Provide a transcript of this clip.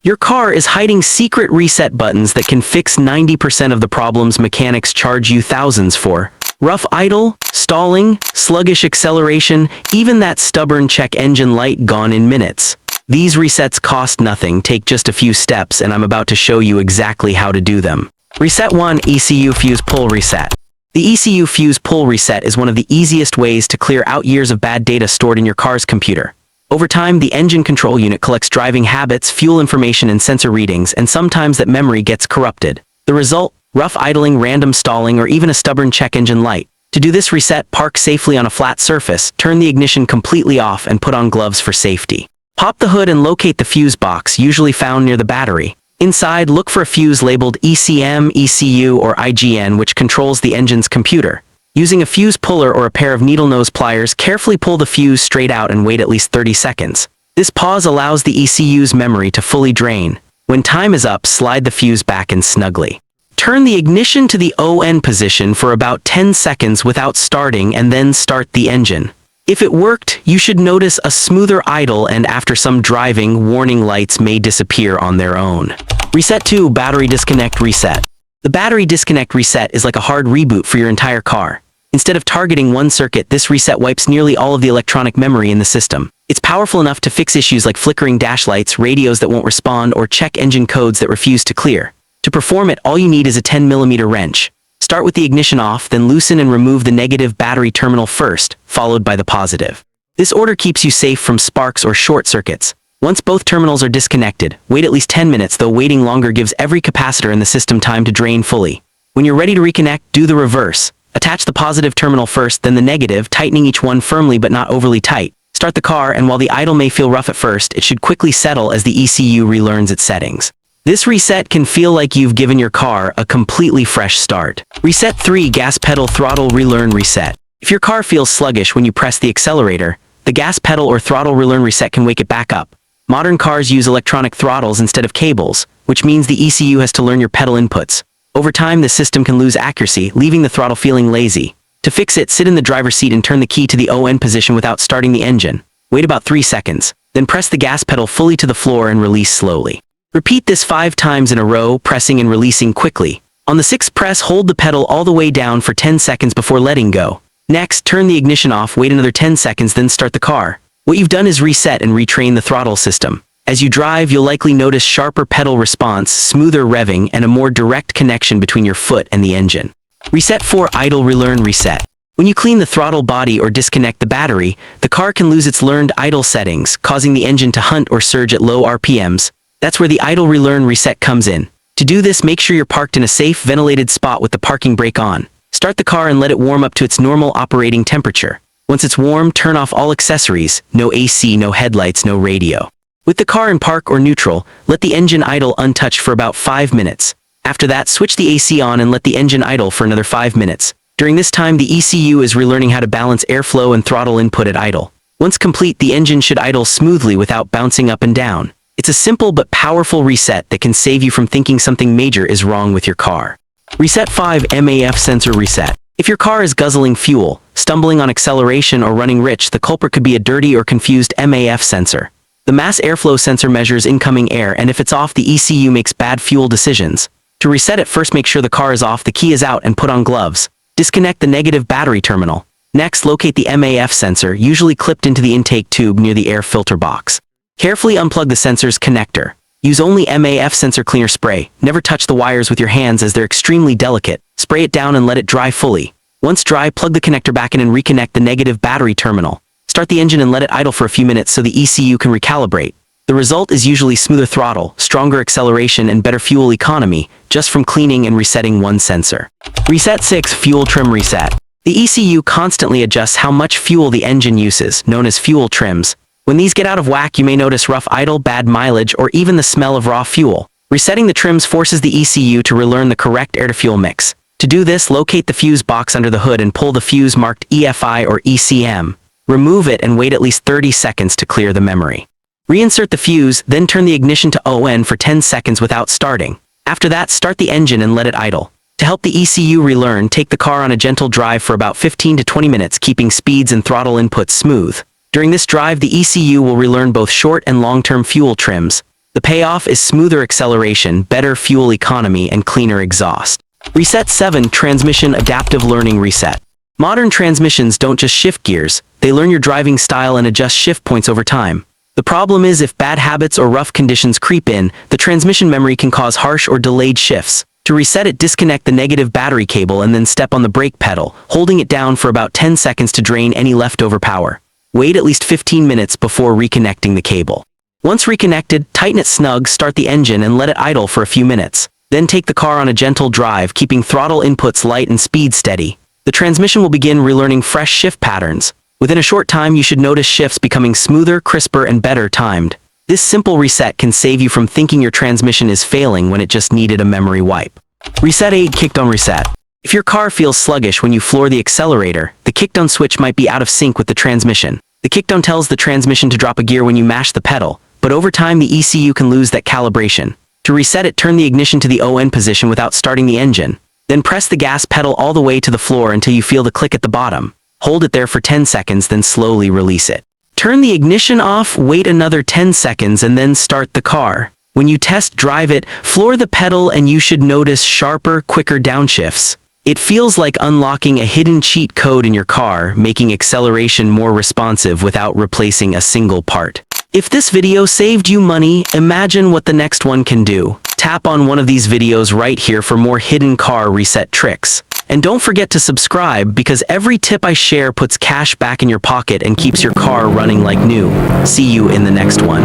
Your car is hiding secret reset buttons that can fix 90% of the problems mechanics charge you thousands for. Rough idle, stalling, sluggish acceleration, even that stubborn check engine light gone in minutes. These resets cost nothing, take just a few steps, and I'm about to show you exactly how to do them. Reset 1. ECU Fuse Pull Reset. The ECU Fuse Pull Reset is one of the easiest ways to clear out years of bad data stored in your car's computer. Over time, the engine control unit collects driving habits, fuel information, and sensor readings, and sometimes that memory gets corrupted. The result? Rough idling, random stalling, or even a stubborn check engine light. To do this reset, park safely on a flat surface, turn the ignition completely off, and put on gloves for safety. Pop the hood and locate the fuse box, usually found near the battery. Inside, look for a fuse labeled ECM, ECU, or IGN, which controls the engine's computer. Using a fuse puller or a pair of needle nose pliers, carefully pull the fuse straight out and wait at least 30 seconds. This pause allows the ECU's memory to fully drain. When time is up, slide the fuse back in snugly. Turn the ignition to the ON position for about 10 seconds without starting, and then start the engine. If it worked, you should notice a smoother idle, and after some driving, warning lights may disappear on their own. Reset 2. Battery Disconnect Reset. The battery disconnect reset is like a hard reboot for your entire car. Instead of targeting one circuit, this reset wipes nearly all of the electronic memory in the system. It's powerful enough to fix issues like flickering dash lights, radios that won't respond, or check engine codes that refuse to clear. To perform it, all you need is a 10mm wrench. Start with the ignition off, then loosen and remove the negative battery terminal first, followed by the positive. This order keeps you safe from sparks or short circuits. Once both terminals are disconnected, wait at least 10 minutes, though waiting longer gives every capacitor in the system time to drain fully. When you're ready to reconnect, do the reverse. Attach the positive terminal first, then the negative, tightening each one firmly but not overly tight. Start the car, and while the idle may feel rough at first, it should quickly settle as the ECU relearns its settings. This reset can feel like you've given your car a completely fresh start. Reset 3. Gas Pedal Throttle Relearn Reset. If your car feels sluggish when you press the accelerator, the gas pedal or throttle relearn reset can wake it back up. Modern cars use electronic throttles instead of cables, which means the ECU has to learn your pedal inputs. Over time, the system can lose accuracy, leaving the throttle feeling lazy. To fix it, sit in the driver's seat and turn the key to the ON position without starting the engine. Wait about 3 seconds, then press the gas pedal fully to the floor and release slowly. Repeat this 5 times in a row, pressing and releasing quickly. On the 6th press, hold the pedal all the way down for 10 seconds before letting go. Next, turn the ignition off, wait another 10 seconds, then start the car. What you've done is reset and retrain the throttle system. As you drive, you'll likely notice sharper pedal response, smoother revving, and a more direct connection between your foot and the engine. Reset 4. Idle Relearn Reset. When you clean the throttle body or disconnect the battery, the car can lose its learned idle settings, causing the engine to hunt or surge at low RPMs. That's where the Idle Relearn Reset comes in. To do this, make sure you're parked in a safe, ventilated spot with the parking brake on. Start the car and let it warm up to its normal operating temperature. Once it's warm, turn off all accessories, no AC, no headlights, no radio. With the car in park or neutral, let the engine idle untouched for about 5 minutes. After that, switch the AC on and let the engine idle for another 5 minutes. During this time, the ECU is relearning how to balance airflow and throttle input at idle. Once complete, the engine should idle smoothly without bouncing up and down. It's a simple but powerful reset that can save you from thinking something major is wrong with your car. Reset 5. MAF Sensor Reset. If your car is guzzling fuel, stumbling on acceleration, or running rich, the culprit could be a dirty or confused MAF sensor. The mass airflow sensor measures incoming air, and if it's off, the ECU makes bad fuel decisions. To reset it, first make sure the car is off, the key is out, and put on gloves. Disconnect the negative battery terminal. Next, locate the MAF sensor, usually clipped into the intake tube near the air filter box. Carefully unplug the sensor's connector. Use only MAF sensor cleaner spray. Never touch the wires with your hands as they're extremely delicate. Spray it down and let it dry fully. Once dry, plug the connector back in and reconnect the negative battery terminal. Start the engine and let it idle for a few minutes so the ECU can recalibrate. The result is usually smoother throttle, stronger acceleration, and better fuel economy, just from cleaning and resetting one sensor. Reset 6. Fuel Trim Reset. The ECU constantly adjusts how much fuel the engine uses, known as fuel trims. When these get out of whack, you may notice rough idle, bad mileage, or even the smell of raw fuel. Resetting the trims forces the ECU to relearn the correct air-to-fuel mix. To do this, locate the fuse box under the hood and pull the fuse marked EFI or ECM. Remove it and wait at least 30 seconds to clear the memory. Reinsert the fuse, then turn the ignition to ON for 10 seconds without starting. After that, start the engine and let it idle. To help the ECU relearn, take the car on a gentle drive for about 15 to 20 minutes, keeping speeds and throttle inputs smooth. During this drive, the ECU will relearn both short and long-term fuel trims. The payoff is smoother acceleration, better fuel economy, and cleaner exhaust. Reset 7. Transmission Adaptive Learning Reset. Modern transmissions don't just shift gears, they learn your driving style and adjust shift points over time. The problem is if bad habits or rough conditions creep in, the transmission memory can cause harsh or delayed shifts. To reset it, disconnect the negative battery cable and then step on the brake pedal, holding it down for about 10 seconds to drain any leftover power. Wait at least 15 minutes before reconnecting the cable. Once reconnected, tighten it snug, start the engine and let it idle for a few minutes. Then take the car on a gentle drive, keeping throttle inputs light and speed steady. The transmission will begin relearning fresh shift patterns. Within a short time, you should notice shifts becoming smoother, crisper, and better timed. This simple reset can save you from thinking your transmission is failing when it just needed a memory wipe. Reset 8. Kickdown Reset. If your car feels sluggish when you floor the accelerator, the kickdown switch might be out of sync with the transmission. The kickdown tells the transmission to drop a gear when you mash the pedal, but over time the ECU can lose that calibration. To reset it, turn the ignition to the ON position without starting the engine. Then press the gas pedal all the way to the floor until you feel the click at the bottom. Hold it there for 10 seconds, then slowly release it. Turn the ignition off, wait another 10 seconds, and then start the car. When you test drive it, floor the pedal and you should notice sharper, quicker downshifts. It feels like unlocking a hidden cheat code in your car, making acceleration more responsive without replacing a single part. If this video saved you money, imagine what the next one can do. Tap on one of these videos right here for more hidden car reset tricks. And don't forget to subscribe because every tip I share puts cash back in your pocket and keeps your car running like new. See you in the next one.